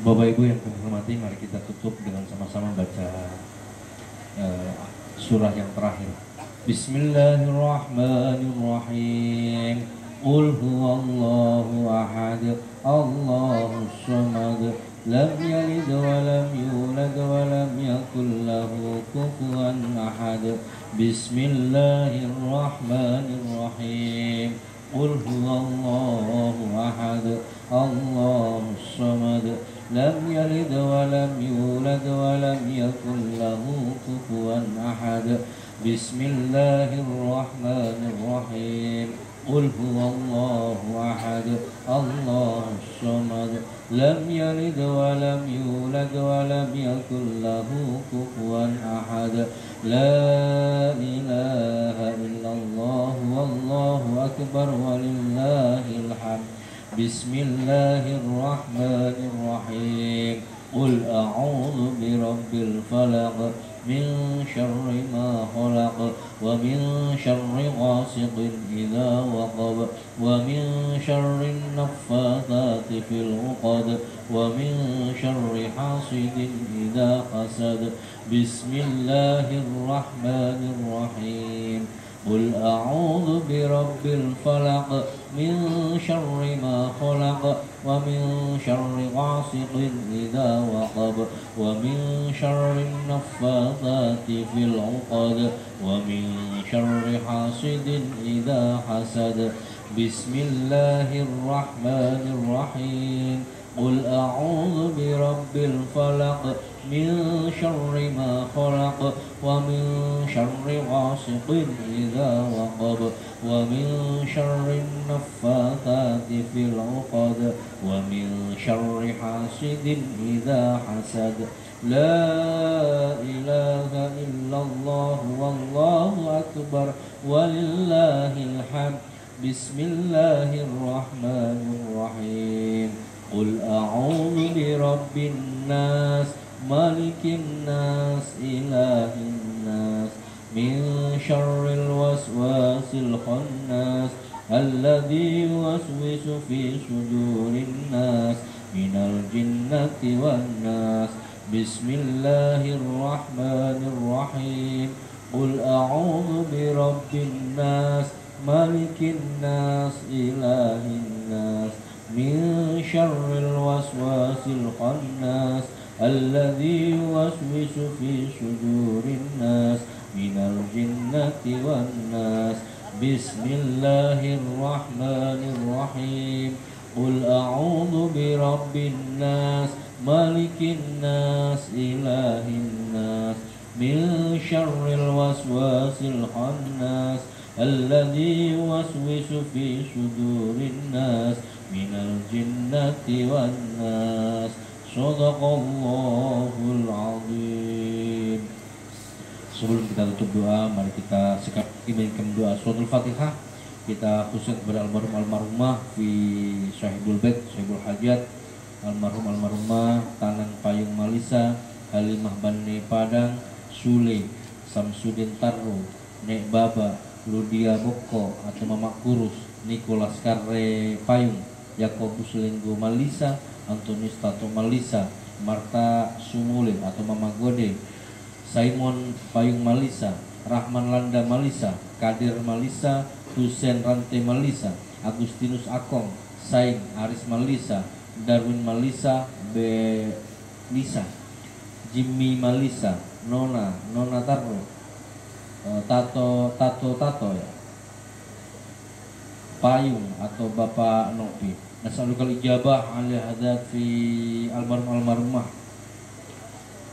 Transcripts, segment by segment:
Bapak Ibu yang kami hormati, mari kita tutup dengan sama-sama baca surah yang terakhir. Bismillahirrahmanirrahim. Qul huwallahu ahad, Allahus samad, lam yalid wa lam yulad wa lam yakul lahu kufuwan ahad. Bismillahirrahmanirrahim. Qul huwallahu ahad, Allahus samad, lam yalid wa lam yulad wa lam yakul lahu kufuwan ahad. Bismillahirrahmanirrahim. Qul huwallahu ahad, Allahus samad, lam yalid wa lam yulad wa lam yakul lahu kufuwan ahad. La ilaha illallah wallahu akbar walillahil hamd. Bismillahirrahmanirrahim. Qul a'udzu birabbil falaq min syarri ma khalaq wa min syarri ghasiqin idza waqab wa min syarri naffatsati fil 'uqad wa min syarri hasidin idza hasad. Bismillahirrahmanirrahim. Qul a'udzu birabbil falaq min syarri ma khalaq wa min syarri ghasiqin idza waqab wa min syarri naffatsati fil 'uqad wa min syarri hasidin idza hasad. Bismillahirrahmanirrahim. Qul a'udzu birabbil falaq min syarri ma khalaq wa min syarri ghasiqin idza waqab wa min syarri naffatsati fil 'uqad wa min syarri hasidin idza hasad. La ilaha illallah wallahu akbar walillahil hamd. Bismillahirrahmanirrahim. Qul a'udzu birabbin nas malikin nas ilahin nas min syarril waswasil khannas alladzi yuwaswisu fi sudurin nas minal jinnati wan nas. Bismillahirrahmanirrahim. Qul a'udzu birabbin nas malikin nas ilahin nas min syarril waswasil khannas alladzi yuwaswisu fi sudurin nas minal jinnati wan nas. Bismillahirrahmanirrahim. Qul a'udzu birabbin nas malikin nas ilahin nas min syarril waswasil khannas alladzi yuwaswisu fi sudurin nas minal jinnati wan nas. Shadaqallahul azim. Sebelum kita tutup doa, mari kita sekali bacakan doa suratul Fatihah. Kita khusus kepada almarhumah fi Sahibul Bait, Sahibul Hajat, almarhumah Tanan Payung Malisa, Halimah Bani Padang, Sule, Samsudin Tarro, Nek Baba, Ludia Boko atau Mama Kurus, Nicholas Karre Payung, Yakobus Lenggo Malisa, Antonius Tato Malisa, Marta Sumulin atau Mama Gode, Simon Payung Malisa, Rahman Landa Malisa, Kadir Malisa, Husen Rante Malisa, Agustinus Akong, Saing Aris Malisa, Darwin Malisa, B. Lisa, Jimmy Malisa, Nona Tarro, Tato ya, Payung atau Bapak Nopi. Nas'alukal ijabah ala hadat fi almarhumah.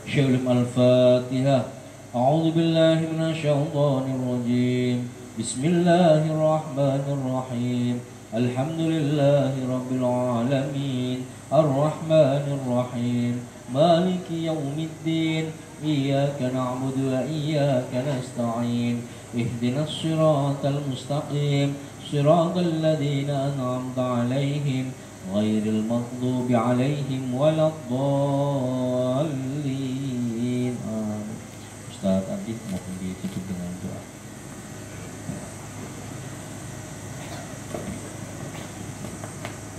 Syai'ulim al-Fatihah. A'udzu billahi minasyaitonir rajim. Bismillahirrahmanirrahim. Alhamdulillahi rabbil alamin. Ar-Rahmanir Rahim. Maliki yaumiddin. Iyyaka na'budu wa iyyaka nasta'in. Ihdinas siratal mustaqim. Siratal ladzina an'amta 'alaihim ghairil maghdubi 'alaihim waladdallin. Amin. Ustaz Adit mohon ditutup dengan doa.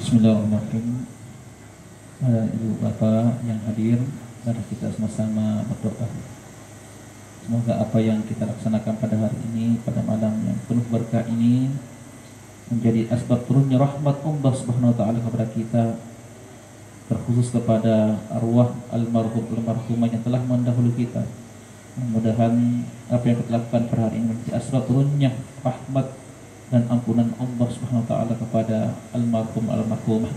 Bismillahirrahmanirrahim. ibu bapak yang hadir, mari kita sama-sama berdoa. Semoga apa yang kita laksanakan pada hari ini, pada malam yang penuh berkah ini, menjadi asbab turunnya rahmat Allah Subhanahu wa taala kepada kita, terkhusus kepada arwah almarhumah yang telah mendahului kita. Mudah-mudahan apa yang kita lakukan pada hari ini menjadi asbab turunnya rahmat dan ampunan Allah Subhanahu wa taala kepada almarhumah.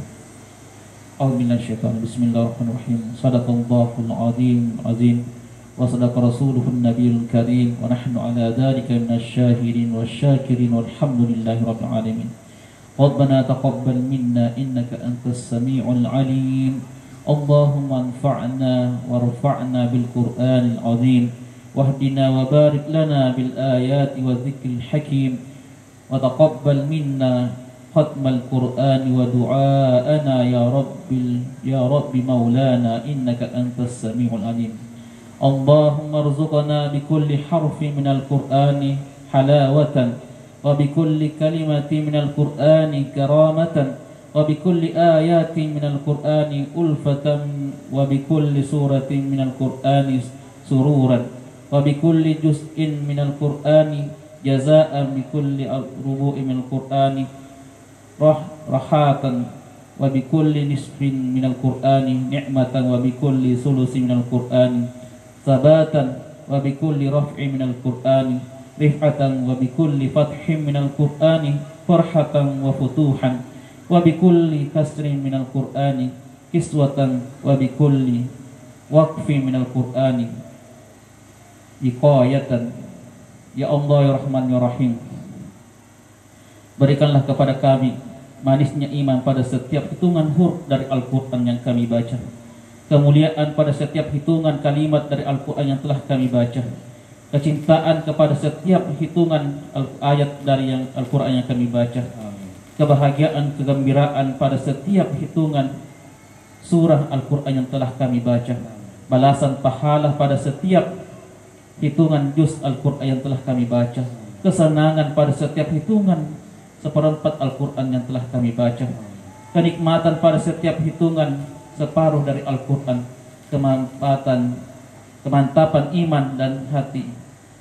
A'udzubillahi bismillahirrahmanirrahim. Shadaqallahul azim wa sadaqa rasuluhun nabiyul karim wa nahnu ala dzalika minasyahidin wasyakirin walhamdulillahi rabbil alamin. Rabbana taqabbal minna innaka antas samiul alim. Allahumma anfa'na warfa'na bil Qur'anil azim wahdina wa barik lana bil ayati wa dzikril hakim wa taqabbal minna khatmal Qur'ani wa du'aana ya Rabbi maulana innaka antas samiul alim. Allahumma arzuqna bi kulli harfin minal Qur'ani halawatan wa bi kulli kalimatin minal Qur'ani karamatan wa bi kulli ayatin minal Qur'ani ulfatan wa bi kulli suratin minal Qur'ani sururan wa bi kulli juz'in minal Qur'ani jazaan bi kulli rubu'in minal Qur'ani rahatan wa bi kulli nisfin minal Qur'ani ni'matan wa bi kulli sulusin minal Qur'ani sabatan wa bi kulli raf'in minal Qur'ani rif'atan wa bi kulli fathin minal Qur'ani farhatan wa futuhan wa bi kulli kasrin minal Qur'ani kiswatan wa bi kulli waqfin minal Qur'ani iqayatan. Ya Allah ya Rahman ya Rahim, berikanlah kepada kami manisnya iman pada setiap hitungan huruf dari Al-Quran yang kami baca, kemuliaan pada setiap hitungan kalimat dari Al-Quran yang telah kami baca, kecintaan kepada setiap hitungan ayat dari Al-Quran yang kami baca, kebahagiaan, kegembiraan pada setiap hitungan surah Al-Quran yang telah kami baca, balasan pahala pada setiap hitungan juz Al-Quran yang telah kami baca, kesenangan pada setiap hitungan seperempat Al-Quran yang telah kami baca, kenikmatan pada setiap hitungan separuh dari Al-Quran, kemantapan iman dan hati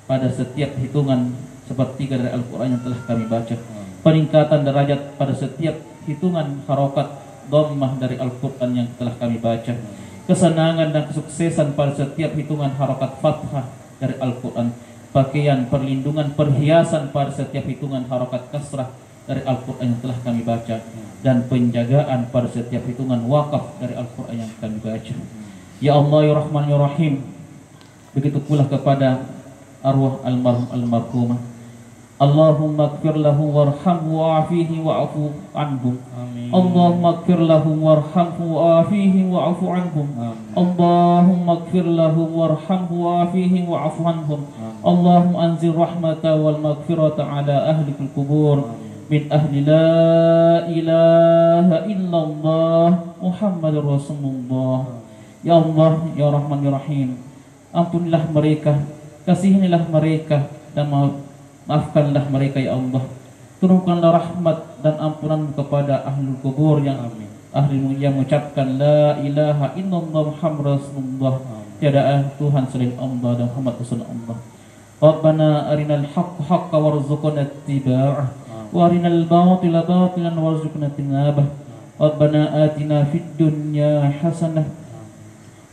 pada setiap hitungan sepertiga dari Al-Quran yang telah kami baca, peningkatan derajat pada setiap hitungan harokat dhammah dari Al-Quran yang telah kami baca, kesenangan dan kesuksesan pada setiap hitungan harokat fathah dari Al-Quran, pakaian, perlindungan, perhiasan pada setiap hitungan harokat kasrah dari Al-Quran yang telah kami baca, dan penjagaan pada setiap hitungan wakaf dari Al-Quran yang kami baca. Ya Allah ya Rahman ya Rahim, begitu pula kepada arwah almarhumah. Allahumma ighfir lahu warhamhu wa'afihi wa'fu anhum. Allahumma ighfir lahu warhamhu wa'afihi wa'fu anhum. Allahumma ighfir lahu warhamhu wa'afihi wa'fu anhum. Allahumma anzil rahmata wal maghfirata ala ahli al-qubur min ahli la ilaha illallah Muhammadur Rasulullah. Ya Allah ya Rahman ya Rahim, ampunilah mereka, kasihanilah mereka, dan maafkanlah mereka ya Allah. Turunkanlah rahmat dan ampunan kepada ahlul kubur yang mengucapkan la ilaha illallah Muhammad Rasulullah, tiada Tuhan selain Allah dan Muhammad Rasulullah. Rabbana arinal haqqa haqqan warzuqna ittiba'ah wa arinal batila batilan warzuqna ijtinabah. Rabbana atina fid dunya hasanah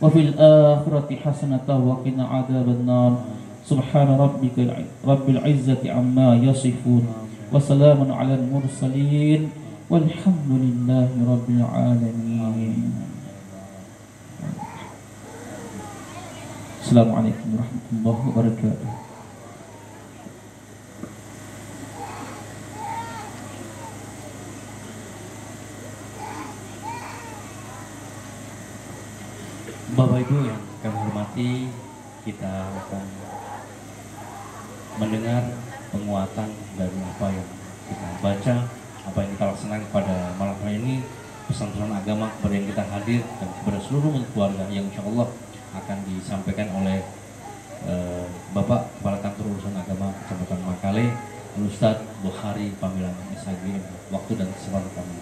wa fil akhirati hasanah wa qina adzabannar. Subhana rabbil izzati amma yasifun wa salamun alal mursalin walhamdulillahi rabbil alamin. Assalamualaikum warahmatullahi wabarakatuh. Bapak Ibu yang kami hormati, kita akan mendengar penguatan dari apa yang kita baca, apa yang kita laksanakan pada malam hari ini, pesantren agama kepada yang kita hadir dan kepada seluruh keluarga yang insya Allah akan disampaikan oleh Bapak Kepala Kantor Urusan Agama Kecamatan Makale, Ustaz Bukhari Pamilan SHG. Waktu dan kesempatan kami.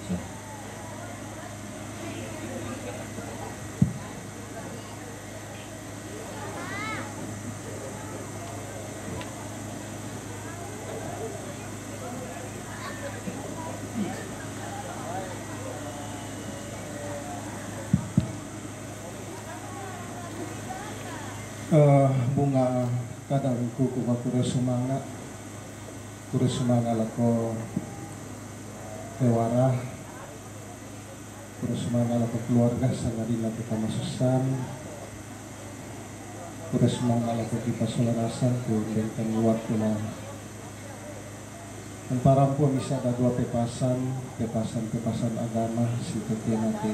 bunga kadang kuku kure sumanga lako tewara kure sumanga lako keluarga sangadina kita masusan kure sumanga lako kita solarasan ku berikan luar pula Emparampu bisa ada dua pepasan agama si ketia nanti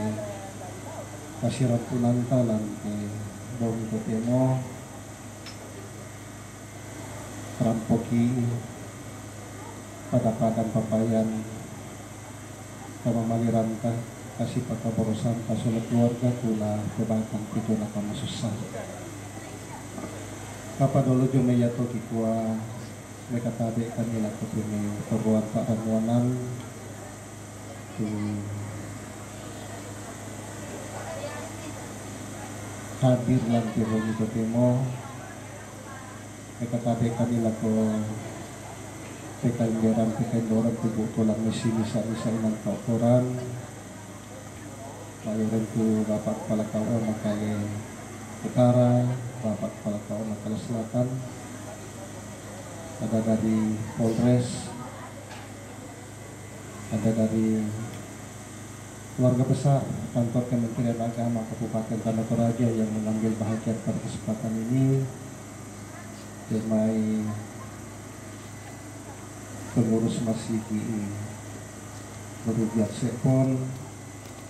kasirat punanta nanti bom ketemo rampoki pada padan papayan kama maliranta kasih paka borosan kasulat keluarga kula kebatang itu nakama susah apa dulu jume yato kikua mereka tabe kami laku ini perbuatan Pak Ramuanan tu hadir lanti rogi temo mereka tabe kami laku pekan geram pekan dorang tubuh tulang misi misa inan kaukuran mayuran tu bapak kepala kau makale utara bapak kepala kau makale selatan ada dari Polres, ada dari keluarga besar kantor Kementerian Agama Kabupaten Tanah Toraja yang mengambil bahagian pada kesempatan ini, Demai pengurus Masjid Berubiat Sepon,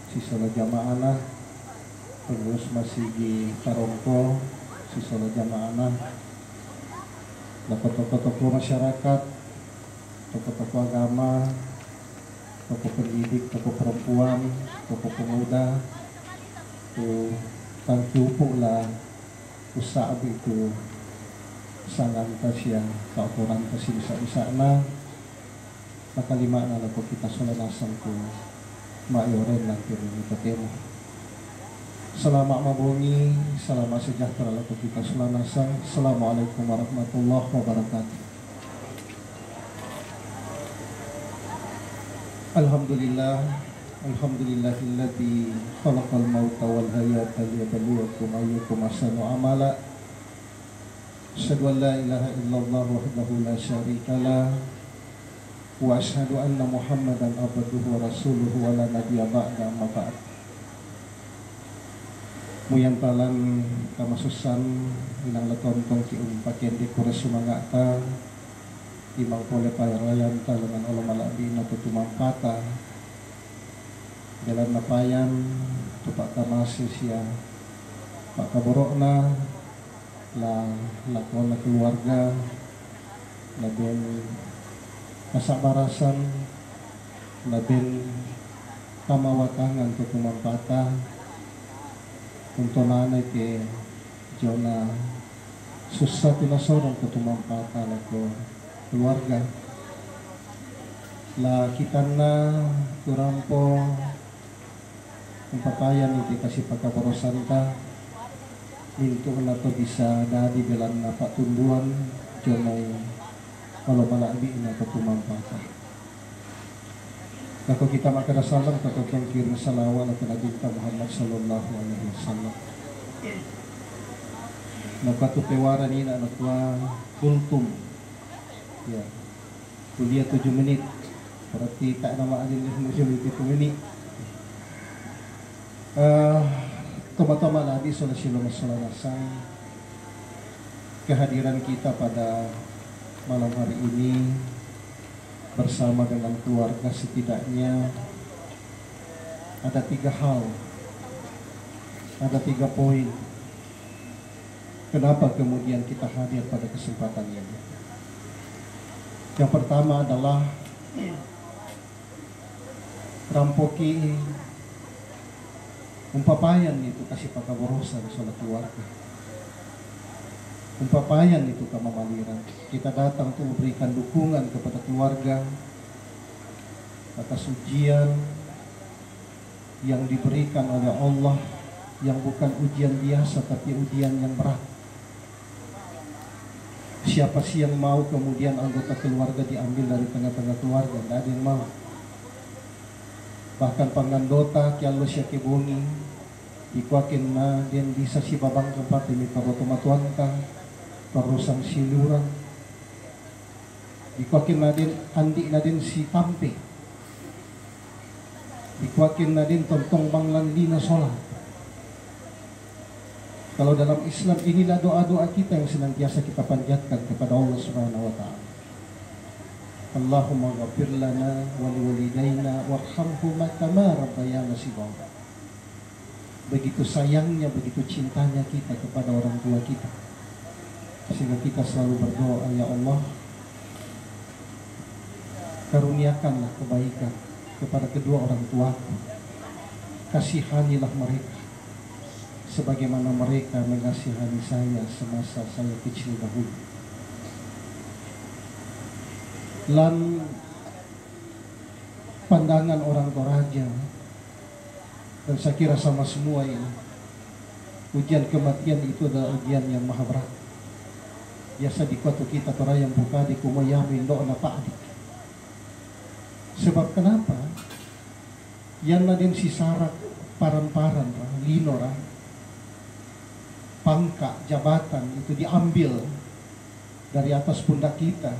Sisola Jamaah, pengurus Masjid Tarongko, Sisola Jamaah, tokoh-tokoh masyarakat, tokoh-tokoh agama, tokoh pendidik, tokoh perempuan, tokoh pemuda, tu tangkupu lah usaha itu sangat tasya kaukuran kasih bisa na nakalima na laku kita solanasang ku mayoren nanti rin ketemu. Selamat mabungi, selamat sejahtera laku kita sulanasang. Assalamualaikum warahmatullahi wabarakatuh. Alhamdulillah, alhamdulillahilladzi khalaqal mauta wal hayata liyabluwakum ayyukum ahsanu amala. Asyhadu an la ilaha illallah wahdahu la syarika lah wa asyhadu anna Muhammadan abduhu wa rasuluhu wa la nabiyya ba'da amma ba'd. Muyantalan kamasusan inang letontong ki pakaian di kura sumangata imang pole payarayan talangan olah malabi na tutumampata jalan napayan tupak kamasis ya pak kaborokna la lakona keluarga labin kasabarasan labin kamawatangan tutumampata untuk nanay ke Jona susah tinasorong ketumampata lako keluarga la kita na kurampo umpapayan iti kasih pakaborosanta into na to bisa dadi belan na patunduan Jonay kalau malabi na ketumampata. Kalau kita makan salam, kita kirim salawat kepada Nabi Muhammad Sallallahu Alaihi Wasallam. Nakatu pewara ni na nakwa kultum, ya kuliah 7 menit, berarti tak nama adil 7 menit. Toma-toma Nabi Sallallahu Alaihi Wasallam kehadiran kita pada malam hari ini bersama dengan keluarga setidaknya ada 3 hal, ada 3 poin. Kenapa kemudian kita hadir pada kesempatan ini? Yang pertama adalah rampoki umpapayan itu kasih pakaborosa di sholat keluarga. Umpapayan itu kamamaliran. Kita datang untuk memberikan dukungan kepada keluarga atas ujian yang diberikan oleh Allah, yang bukan ujian biasa tapi ujian yang berat. Siapa sih yang mau kemudian anggota keluarga diambil dari tengah-tengah keluarga? Tidak ada yang mau. Bahkan pangandota kialo siya kibungi ikuakin na din di sa si babang kepat ini parutumatuan ka parusang siluran, ikuakin na din andi na din si tampe, ikuakin na din tontong banglan di na sholat. Kalau dalam Islam inilah doa-doa kita yang senantiasa kita panjatkan kepada Allah Subhanahu wa taala. Allahumma ghafir lana wa liwalidayna warhamhuma kama rabbayana shighara. Begitu sayangnya, begitu cintanya kita kepada orang tua kita, sehingga kita selalu berdoa, ya Allah, karuniakanlah kebaikan kepada kedua orang tuaku, kasihanilah mereka sebagaimana mereka mengasihani saya semasa saya kecil dahulu. Lan pandangan orang Toraja, dan saya kira sama semua ini, ujian kematian itu adalah ujian yang maha berat. Biasa di kota kita Torayang buka di kumayamin doa pa'dik. Sebab kenapa? Yang nadin si sarak paran-paran linora, pangkat jabatan itu diambil dari atas pundak kita.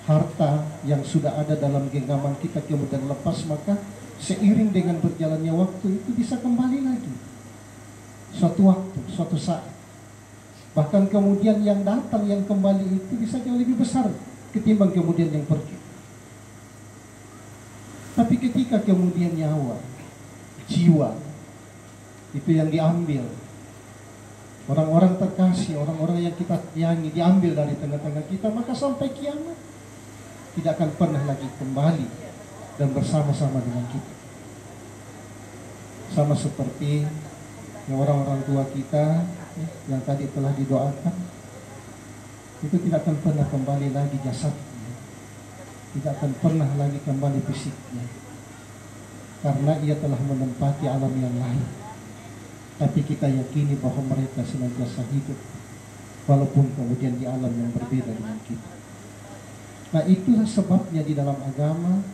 Harta yang sudah ada dalam genggaman kita kemudian lepas, maka seiring dengan berjalannya waktu itu bisa kembali lagi. Suatu waktu, suatu saat. Bahkan kemudian yang datang, yang kembali itu bisa jauh lebih besar ketimbang kemudian yang pergi. Tapi ketika kemudian nyawa, jiwa itu yang diambil, orang-orang terkasih, orang-orang yang kita sayangi diambil dari tengah-tengah kita, maka sampai kiamat tidak akan pernah lagi kembali dan bersama-sama dengan kita. Sama seperti yang orang-orang tua kita yang tadi telah didoakan, itu tidak akan pernah kembali lagi jasadnya, tidak akan pernah lagi kembali fisiknya, karena ia telah menempati alam yang lain. Tapi kita yakini bahwa mereka senantiasa hidup walaupun kemudian di alam yang berbeda dengan kita. Nah, itulah sebabnya di dalam agama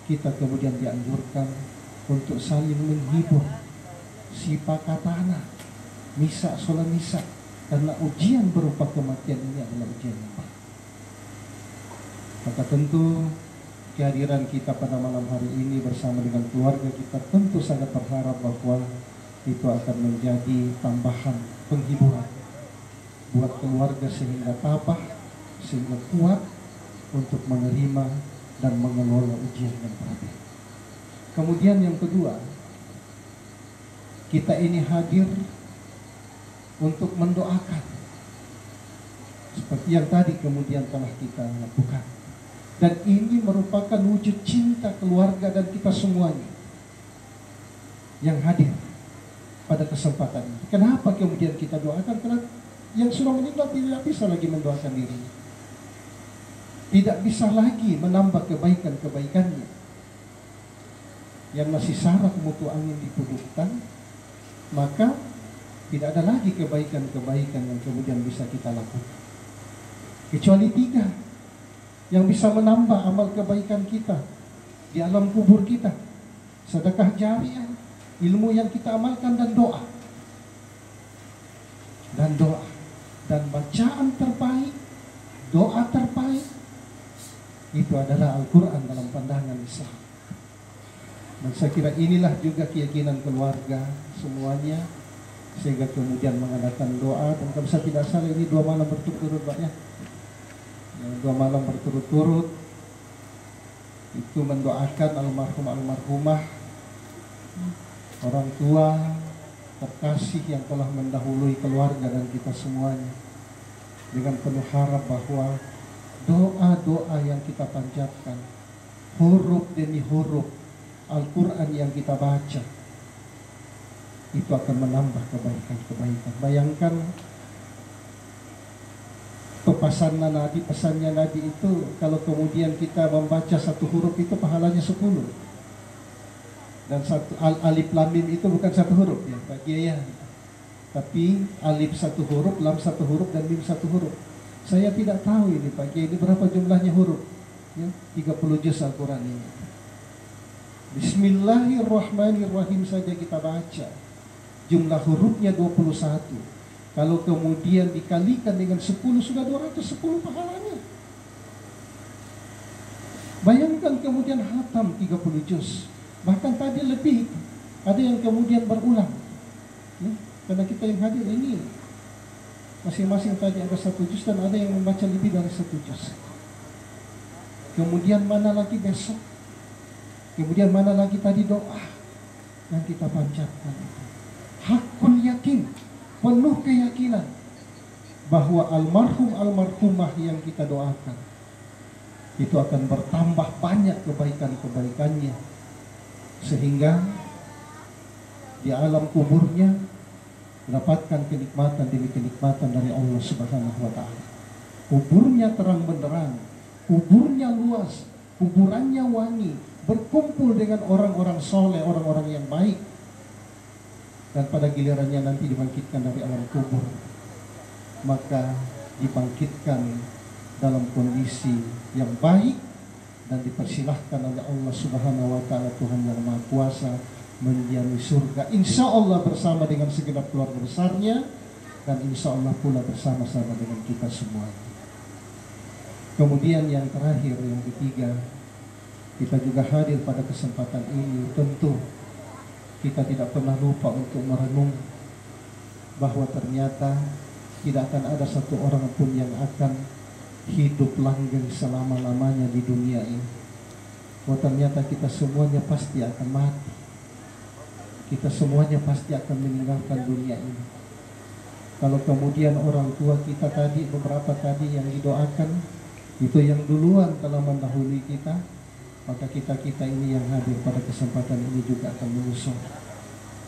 kita kemudian dianjurkan untuk saling menghibur, sipakatana, misa sholat misa, karena ujian berupa kematian ini adalah ujian yang berat. Maka tentu kehadiran kita pada malam hari ini bersama dengan keluarga kita tentu sangat berharap bahwa itu akan menjadi tambahan penghiburan buat keluarga sehingga tabah, sehingga kuat untuk menerima dan mengelola ujian yang berat. Kemudian yang kedua, kita ini hadir untuk mendoakan seperti yang tadi kemudian telah kita lakukan. Dan ini merupakan wujud cinta keluarga dan kita semuanya yang hadir pada kesempatan ini. Kenapa kemudian kita doakan? Karena yang sudah meninggal tidak bisa lagi mendoakan dirinya, tidak bisa lagi menambah kebaikan-kebaikannya. Yang masih sarak mutu angin dipudukkan, maka tidak ada lagi kebaikan-kebaikan yang kemudian bisa kita lakukan. Kecuali tiga yang bisa menambah amal kebaikan kita di alam kubur kita: sedekah jariah, ilmu yang kita amalkan, dan doa. Dan doa dan bacaan terbaik, doa terbaik itu adalah Al-Quran dalam pandangan Islam. Dan saya kira inilah juga keyakinan keluarga semuanya, sehingga kemudian mengadakan doa. Dan kalau saya tidak salah ini 2 malam berturut-turut, Pak, ya. 2 malam berturut-turut itu mendoakan almarhum-almarhumah, orang tua terkasih yang telah mendahului keluarga dan kita semuanya, dengan penuh harap bahwa doa-doa yang kita panjatkan, huruf demi huruf Al-Quran yang kita baca, itu akan menambah kebaikan-kebaikan. Bayangkan pesannya Nabi itu, kalau kemudian kita membaca satu huruf itu pahalanya 10. Dan alif lam mim itu bukan satu huruf ya Pak Kiai, tapi alif satu huruf, lam satu huruf, dan mim satu huruf. Saya tidak tahu ini Pak Kiai, ini berapa jumlahnya huruf ya, 30 juz Al-Quran ini. Bismillahirrahmanirrahim saja kita baca, Jumlah hurufnya 21. Kalau kemudian dikalikan dengan 10 sudah 210 pahalanya. Bayangkan kemudian hatam 30 juz. Bahkan tadi lebih. Ada yang kemudian berulang. Ya, karena kita yang hadir ini masing-masing tadi ada 1 juz dan ada yang membaca lebih dari 1 juz. Kemudian mana lagi besok? Kemudian mana lagi tadi doa yang kita panjatkan itu. Hakul yakin, penuh keyakinan bahwa almarhumah yang kita doakan itu akan bertambah banyak kebaikan-kebaikannya, sehingga di alam kuburnya mendapatkan kenikmatan demi kenikmatan dari Allah Subhanahu wa taala. Kuburnya terang benderang, kuburnya luas, kuburannya wangi, berkumpul dengan orang-orang soleh, orang-orang yang baik. Dan pada gilirannya nanti dibangkitkan dari alam kubur, maka dibangkitkan dalam kondisi yang baik dan dipersilahkan oleh Allah Subhanahu wa taala, Tuhan yang Maha Kuasa, menjadi surga insya Allah bersama dengan segenap keluarga besarnya, dan insya Allah pula bersama-sama dengan kita semua. Kemudian yang terakhir, yang ketiga, kita juga hadir pada kesempatan ini. Tentu kita tidak pernah lupa untuk merenung bahwa ternyata tidak akan ada satu orang pun yang akan hidup langgeng selama-lamanya di dunia ini. Bahwa ternyata kita semuanya pasti akan mati. Kita semuanya pasti akan meninggalkan dunia ini. Kalau kemudian orang tua kita tadi, beberapa tadi yang didoakan, itu yang duluan telah mendahului kita, maka kita ini yang hadir pada kesempatan ini juga akan menyusul.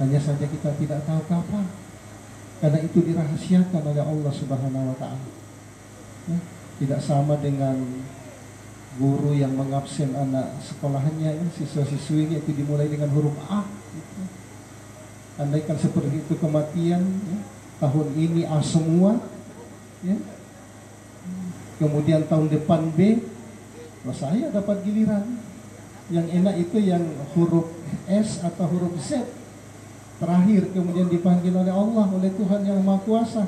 Hanya saja kita tidak tahu kapan, karena itu dirahasiakan oleh Allah Subhanahu wa taala. Ya, tidak sama dengan guru yang mengabsen anak sekolahannya, ya, siswa-siswinya itu dimulai dengan huruf A. Gitu. Andaikan seperti itu kematian, ya, tahun ini A semua, ya. Kemudian tahun depan B, saya dapat giliran. Yang enak itu yang huruf S atau huruf Z. Terakhir kemudian dipanggil oleh Allah, oleh Tuhan yang Maha Kuasa.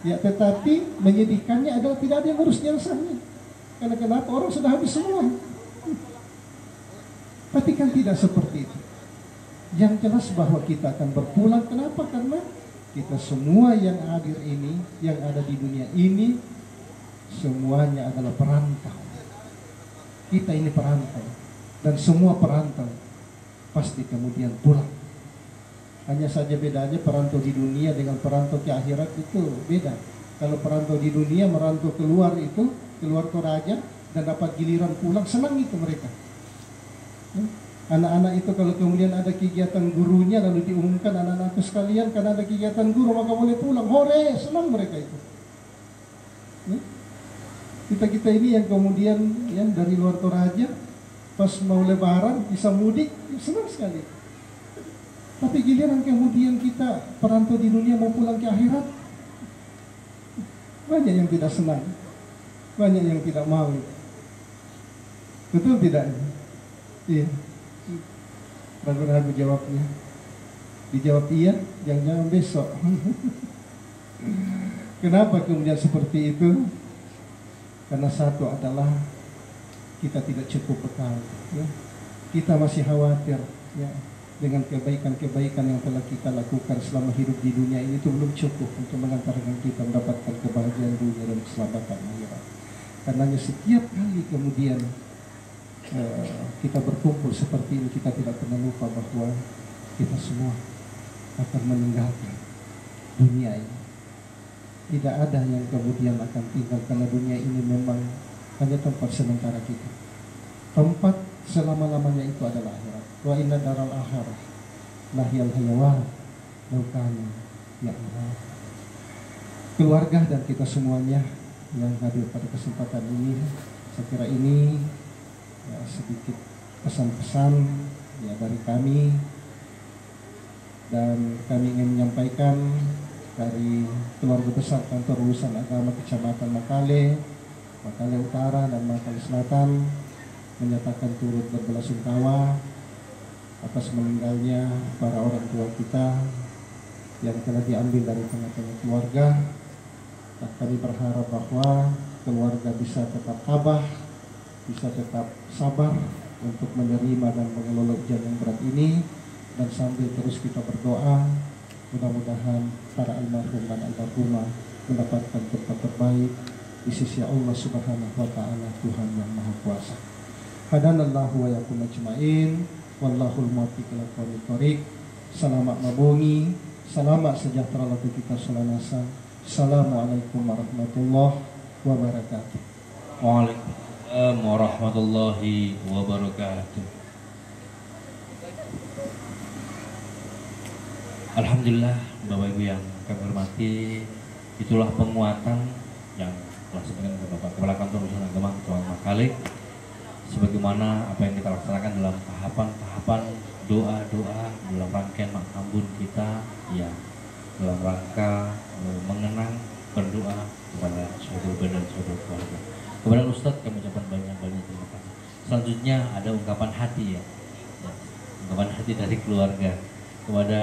Ya, tetapi menyedihkannya adalah tidak ada yang urus jasanya. Karena kenapa? Orang sudah habis semua. Tapi kan tidak seperti itu. Yang jelas bahwa kita akan berpulang. Kenapa? Karena kita semua yang hadir ini, yang ada di dunia ini, semuanya adalah perantau. Kita ini perantau, dan semua perantau pasti kemudian pulang. Hanya saja bedanya perantau di dunia dengan perantau ke akhirat itu beda. Kalau perantau di dunia merantau keluar itu, keluar Toraja dan dapat giliran pulang, senang itu mereka. Anak-anak itu kalau kemudian ada kegiatan gurunya lalu diumumkan, anak-anakku sekalian karena ada kegiatan guru maka boleh pulang, hore, senang mereka itu. Kita ini yang kemudian ya, dari luar Toraja pas mau lebaran bisa mudik, senang sekali. Tapi giliran kemudian kita perantau di dunia mau pulang ke akhirat, banyak yang tidak senang, banyak yang tidak mau. Betul tidak? Iya. Ragu-ragu jawabnya. Dijawab iya, jangan besok. Kenapa kemudian seperti itu? Karena satu adalah kita tidak cukup bekal, ya. Kita masih khawatir, ya, dengan kebaikan-kebaikan yang telah kita lakukan selama hidup di dunia ini itu belum cukup untuk mengantarkan kita mendapatkan kebahagiaan dunia dan keselamatan akhirat. Karenanya setiap kali kemudian kita berkumpul seperti ini, kita tidak pernah lupa bahwa kita semua akan meninggalkan dunia ini. Tidak ada yang kemudian akan tinggal, karena dunia ini memang hanya tempat sementara kita. Tempat selama-lamanya itu adalah akhirat. Wa inna daral akhirah lahiyal hayawan laukana ya'lamun. Keluarga dan kita semuanya yang hadir pada kesempatan ini, saya kira ini ya, sedikit pesan-pesan ya dari kami, dan kami ingin menyampaikan dari keluarga besar Kantor Urusan Agama Kecamatan Makale Utara dan Makale Selatan menyatakan turut berbelasungkawa atas meninggalnya para orang tua kita yang telah diambil dari tengah-tengah keluarga. Dan kami berharap bahwa keluarga bisa tetap tabah, bisa tetap sabar untuk menerima dan mengelola ujian yang berat ini, dan sambil terus kita berdoa mudah-mudahan para almarhum dan almarhumah mendapatkan tempat terbaik di sisi Allah Subhanahu wa taala, Tuhan yang Maha Kuasa. Hadanallahu wa yakum ajmain, wallahul muwaffiq ila aqwamit thoriq. Selamat mabungi, selamat sejahtera lagu kita selanasa. Assalamualaikum warahmatullahi wabarakatuh. Waalaikumsalam warahmatullahi wabarakatuh. Alhamdulillah, Bapak Ibu yang kami hormati, itulah penguatan yang telah disampaikan oleh Bapak Kepala Kantor Urusan Agama Ketua Makalik, sebagaimana apa yang kita laksanakan dalam tahapan-tahapan doa-doa dalam rangkaian makambun kita, ya, dalam rangka mengenang berdoa kepada saudara dan saudara keluarga. Kepada Ustadz kami ucapkan banyak-banyak terima kasih. Selanjutnya ada ungkapan hati, ya, ungkapan hati dari keluarga kepada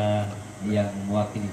yang mewakili